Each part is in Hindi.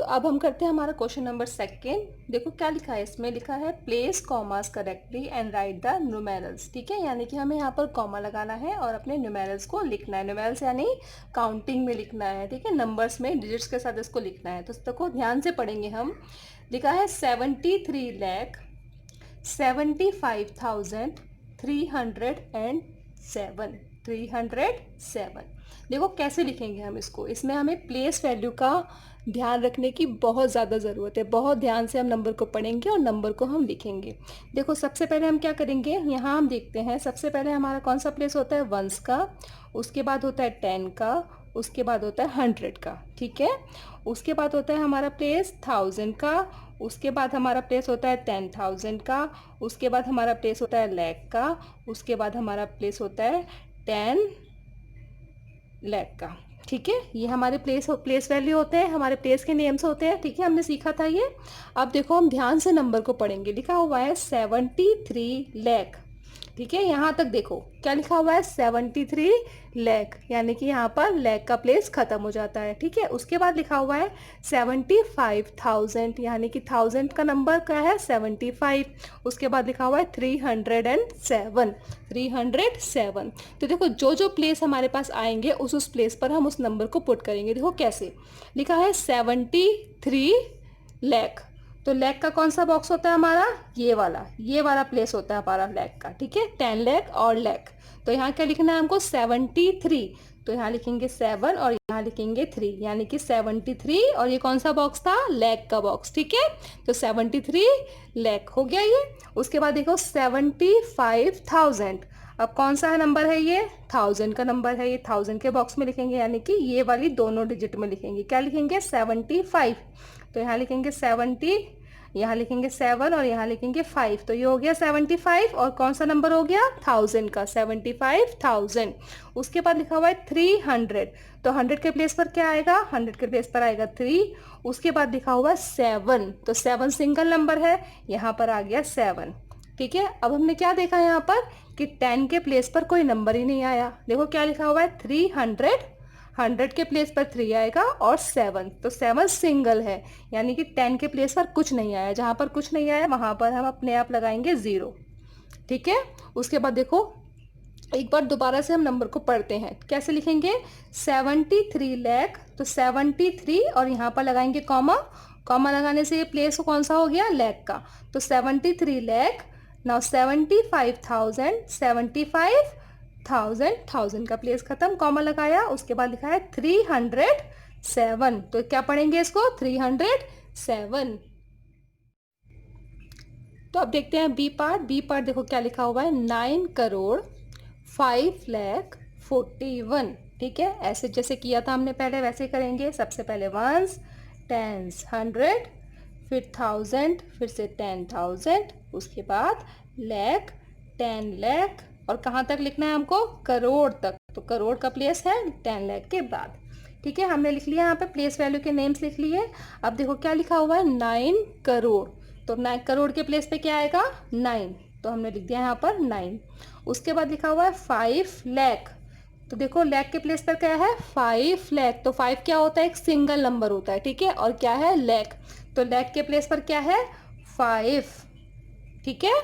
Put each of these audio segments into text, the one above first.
तो अब हम करते हैं हमारा क्वेश्चन नंबर सेकेंड। देखो क्या लिखा है, इसमें लिखा है place commas correctly and right the numerals. ठीक है, यानी कि हमें यहाँ पर कॉमा लगाना है और अपने न्यूमेरल्स को लिखना है। न्यूमेरल्स यानी काउंटिंग में लिखना है, ठीक है, नंबर्स में डिजिट्स के साथ इसको लिखना है। तो देखो ध्यान से पढ़ेंगे हम। लिखा है 73,75,307। 307। देखो कैसे लिखेंगे हम इसको। इसमें हमें प्लेस वैल्यू का ध्यान रखने की बहुत ज़्यादा ज़रूरत है। बहुत ध्यान से हम नंबर को पढ़ेंगे और नंबर को हम लिखेंगे। देखो सबसे पहले हम क्या करेंगे, यहाँ हम देखते हैं सबसे पहले हमारा कौन सा प्लेस होता है, वंस का, उसके बाद होता है 10 का, उसके बाद होता है 100 का। ठीक है, उसके बाद होता है हमारा प्लेस 1000 का, उसके बाद हमारा प्लेस होता है 10,000 का, उसके बाद हमारा प्लेस होता है लाख का, उसके बाद हमारा प्लेस होता है 10 लाख का। ठीक है, ये हमारे प्लेस वैल्यू होते हैं, हमारे प्लेस के नेम्स होते हैं। ठीक है, हमने सीखा था ये। अब देखो हम ध्यान से नंबर को पढ़ेंगे। लिखा हुआ है 73 लाख। ठीक है, यहाँ तक देखो क्या लिखा हुआ है, 73 लाख, यानी कि यहाँ पर लाख का प्लेस खत्म हो जाता है। ठीक है, उसके बाद लिखा हुआ है 75,000, यानी कि 1000 का नंबर क्या है 75। उसके बाद लिखा हुआ है 307। 307। तो देखो जो जो प्लेस हमारे पास आएंगे उस प्लेस पर हम उस नंबर को पुट करेंगे। देखो कैसे लिखा है 73 लाख। तो लैख का कौन सा बॉक्स होता है हमारा, ये वाला प्लेस होता है हमारा लैख का। ठीक है, 10 लाख और लैख। तो यहाँ क्या लिखना है हमको 73। तो यहाँ लिखेंगे 7 और यहाँ लिखेंगे 3, यानी कि 73। और ये कौन सा बॉक्स था, लैख का बॉक्स। ठीक है, तो 73 लाख हो गया ये। उसके बाद देखो 75,000। अब कौन सा है नंबर है, ये 1000 का नंबर है, ये 1000 के बॉक्स में लिखेंगे, यानी कि ये वाली दोनों डिजिट में लिखेंगे। क्या लिखेंगे 75। तो यहाँ लिखेंगे 70, यहाँ लिखेंगे 7 और यहाँ लिखेंगे 5। तो ये हो गया 75। और कौन सा नंबर हो गया 1000 का, 75,000। उसके बाद लिखा हुआ है 300। तो 100 के प्लेस पर क्या आएगा, 100 के प्लेस पर आएगा 3। उसके बाद लिखा हुआ है 7। तो 7 सिंगल नंबर है, यहाँ पर आ गया 7। ठीक है, अब हमने क्या देखा यहाँ पर कि 10 के प्लेस पर कोई नंबर ही नहीं आया। देखो क्या लिखा हुआ है 300। 100 के प्लेस पर 3 आएगा और 7। तो 7 सिंगल है, यानी कि 10 के प्लेस पर कुछ नहीं आया। जहाँ पर कुछ नहीं आया वहाँ पर हम अपने आप लगाएंगे 0। ठीक है, उसके बाद देखो एक बार दोबारा से हम नंबर को पढ़ते हैं। कैसे लिखेंगे 73 लाख। तो 73 और यहाँ पर लगाएंगे कॉमा। कॉमा लगाने से ये प्लेस कौन सा हो गया, लाख का। तो 73 लाख। नाउ 75,000। 75,000, 1000 का प्लेस खत्म, कॉमा लगाया। उसके बाद लिखा है 307। तो क्या पढ़ेंगे इसको 307। तो अब देखते हैं बी पार्ट। बी पार्ट देखो क्या लिखा हुआ है 9,05,41,। ठीक है, ऐसे जैसे किया था हमने पहले वैसे करेंगे। सबसे पहले वंस, टेंस, 100, फिर 1000, फिर से 10,000, उसके बाद लाख, 10 लाख, और कहाँ तक लिखना है हमको, करोड़ तक। तो करोड़ का प्लेस है 10 लाख के बाद। ठीक है, हमने लिख लिया यहाँ पे प्लेस वैल्यू के नेम्स लिख लिए। अब देखो क्या लिखा हुआ है 9 करोड़। तो 9 करोड़ के प्लेस पे क्या आएगा 9। तो हमने लिख दिया यहाँ पर 9। उसके बाद लिखा हुआ है 5 लाख। तो देखो लाख के प्लेस पर क्या है 5 लाख। तो 5 क्या होता है, एक सिंगल नंबर होता है। ठीक है, और क्या है लाख। तो लाख के प्लेस पर क्या है 5। ठीक है,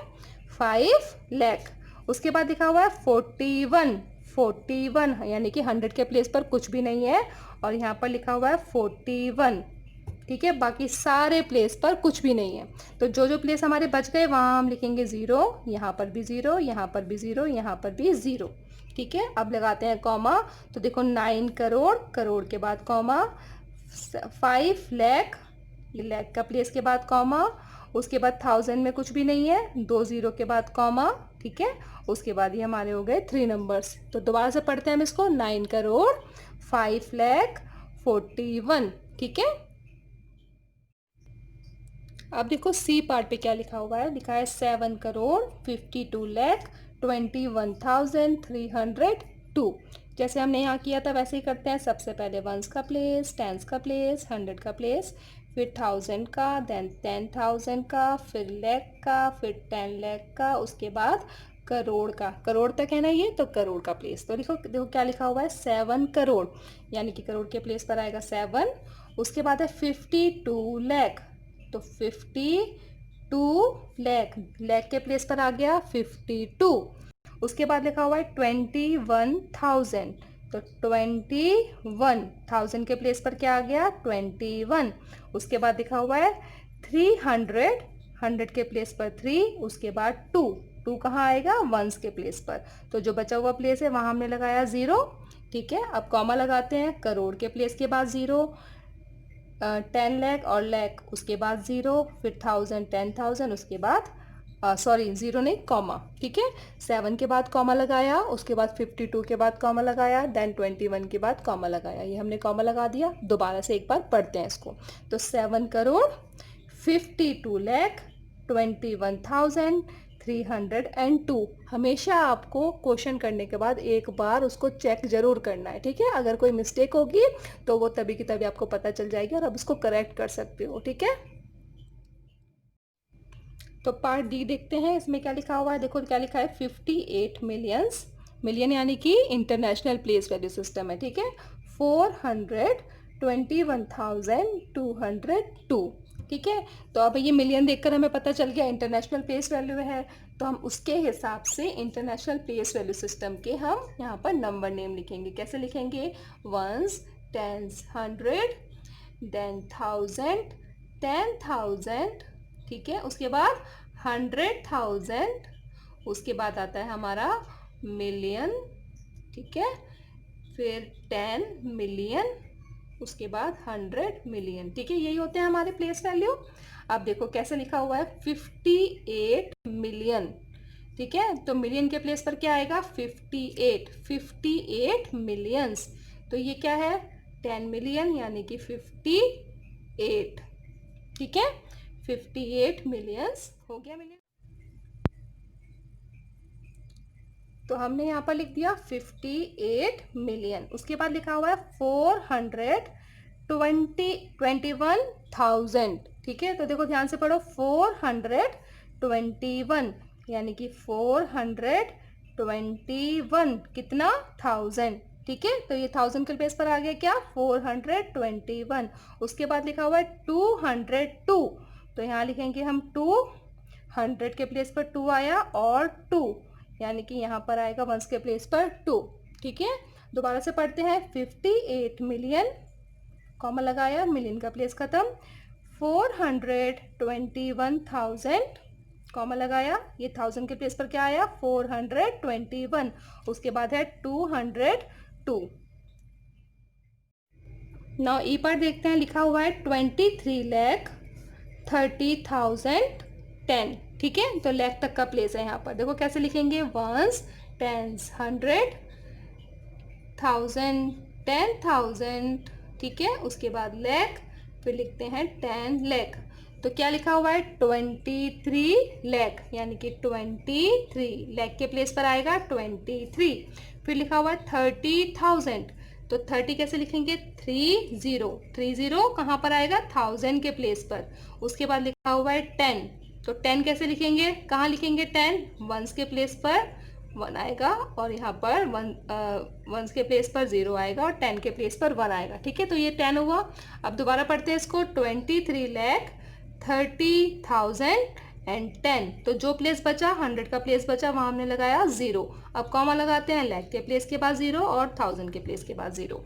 5 लाख। उसके बाद लिखा हुआ है 41। 41 यानी कि 100 के प्लेस पर कुछ भी नहीं है, और यहाँ पर लिखा हुआ है 41। ठीक है, बाकी सारे प्लेस पर कुछ भी नहीं है। तो जो जो प्लेस हमारे बच गए वहाँ हम लिखेंगे 0, यहाँ पर भी 0, यहाँ पर भी 0, यहाँ पर भी 0। ठीक है, अब लगाते हैं कॉमा। तो देखो 9 करोड़, करोड़ के बाद कॉमा, 5 लाख, ये लाख का प्लेस के बाद कॉमा, उसके बाद 1000 में कुछ भी नहीं है, 2 0 के बाद कॉमा। ठीक है, उसके बाद ये हमारे हो गए 3 नंबर्स। तो दोबारा से पढ़ते हैं हम इसको 9 करोड़ 5 लाख 41। ठीक है, अब देखो सी पार्ट पे क्या लिखा हुआ है। लिखा है 7 करोड़ 52 लाख 21,302। जैसे हमने यहाँ किया था वैसे ही करते हैं। सबसे पहले वंस का प्लेस, टेंस का प्लेस, 100 का प्लेस, फिर 1000 का, देन 10,000 का, फिर लाख का, फिर 10 लाख का, उसके बाद करोड़ का। करोड़ तक है ना ये, तो करोड़ का प्लेस। तो देखो क्या लिखा हुआ है 7 करोड़, यानी कि करोड़ के प्लेस पर आएगा 7। उसके बाद है 52 लाख, तो 52 लाख, लाख के प्लेस पर आ गया 52। उसके बाद लिखा हुआ है 21,000, तो 21,000 के प्लेस पर क्या आ गया 21। उसके बाद लिखा हुआ है 300, 100 के प्लेस पर 3, उसके बाद 2, 2 कहाँ आएगा वंस के प्लेस पर, तो जो बचा हुआ प्लेस है वहाँ हमने लगाया 0। ठीक है, अब कॉमा लगाते हैं, करोड़ के प्लेस के बाद 0, 10 लाख और लाख उसके बाद 0, फिर 1000 10,000 उसके बाद सॉरी 0 नहीं कॉमा, ठीक है, 7 के बाद कॉमा लगाया, उसके बाद 52 के बाद कॉमा लगाया, देन 21 के बाद कॉमा लगाया, ये हमने कॉमा लगा दिया। दोबारा से एक बार पढ़ते हैं इसको, तो 7 करोड़ 52 लाख 21,302। हमेशा आपको क्वेश्चन करने के बाद एक बार उसको चेक जरूर करना है, ठीक है, अगर कोई मिस्टेक होगी तो वो तभी की तभी आपको पता चल जाएगी और आप उसको करेक्ट कर सकते हो। ठीक है, तो पार्ट डी देखते हैं, इसमें क्या लिखा हुआ है। देखो क्या लिखा है 58 मिलियंस, मिलियन यानी कि इंटरनेशनल प्लेस वैल्यू सिस्टम है। ठीक है, 421,202। ठीक है, तो अब ये मिलियन देखकर हमें पता चल गया इंटरनेशनल प्लेस वैल्यू है, तो हम उसके हिसाब से इंटरनेशनल प्लेस वैल्यू सिस्टम के हम यहाँ पर नंबर नेम लिखेंगे। कैसे लिखेंगे, वंस, टेंस, 100, देन 1000, 10,000, ठीक है, उसके बाद 100,000, उसके बाद आता है हमारा मिलियन, ठीक है, फिर 10 मिलियन, उसके बाद 100 मिलियन। ठीक है, यही होते हैं हमारे प्लेस वैल्यू। अब देखो कैसे लिखा हुआ है 58 मिलियन। ठीक है, तो मिलियन के प्लेस पर क्या आएगा 58, 58 मिलियंस, तो ये क्या है 10 मिलियन यानी कि 58। ठीक है, 58 मिलियंस हो गया मिलियन, तो हमने यहाँ पर लिख दिया 58 मिलियन। उसके बाद लिखा हुआ है 421,000। ठीक है, तो देखो ध्यान से पढ़ो 421 यानी कि 421 कितना 1000। ठीक है, तो ये 1000 के बेस पर आ गया क्या 421। उसके बाद लिखा हुआ है 202, तो यहाँ लिखेंगे हम 200 के प्लेस पर 2 आया और 2 यानी कि यहाँ पर आएगा वंस के प्लेस पर 2। ठीक है, दोबारा से पढ़ते हैं 58 मिलियन, कॉमा लगाया, मिलियन का प्लेस खत्म, 421,000, कॉमा लगाया, ये 1000 के प्लेस पर क्या आया 421, उसके बाद है 202। नाउ ई पर देखते हैं, लिखा हुआ है 23,30,010। ठीक है, तो लाख तक का प्लेस है यहाँ पर। देखो कैसे लिखेंगे, वंस, टेंस, 100, 1000, 10,000, ठीक है, उसके बाद लाख, फिर लिखते हैं 10 लाख। तो क्या लिखा हुआ है 23 लाख यानी कि 23 लाख के प्लेस पर आएगा 23। फिर लिखा हुआ है 30,000, तो 30 कैसे लिखेंगे 30 कहाँ पर आएगा 1000 के प्लेस पर। उसके बाद लिखा हुआ है 10, तो 10 कैसे लिखेंगे, कहाँ लिखेंगे 10, वंस के प्लेस पर 1 आएगा और यहाँ पर वंस के प्लेस पर 0 आएगा और 10 के प्लेस पर 1 आएगा। ठीक है, तो ये 10 हुआ। अब दोबारा पढ़ते हैं इसको 23,30,010, तो जो प्लेस बचा 100 का प्लेस बचा वहाँ हमने लगाया 0। अब कॉमा लगाते हैं, लाख के प्लेस के बाद 0 और 1000 के प्लेस के बाद 0।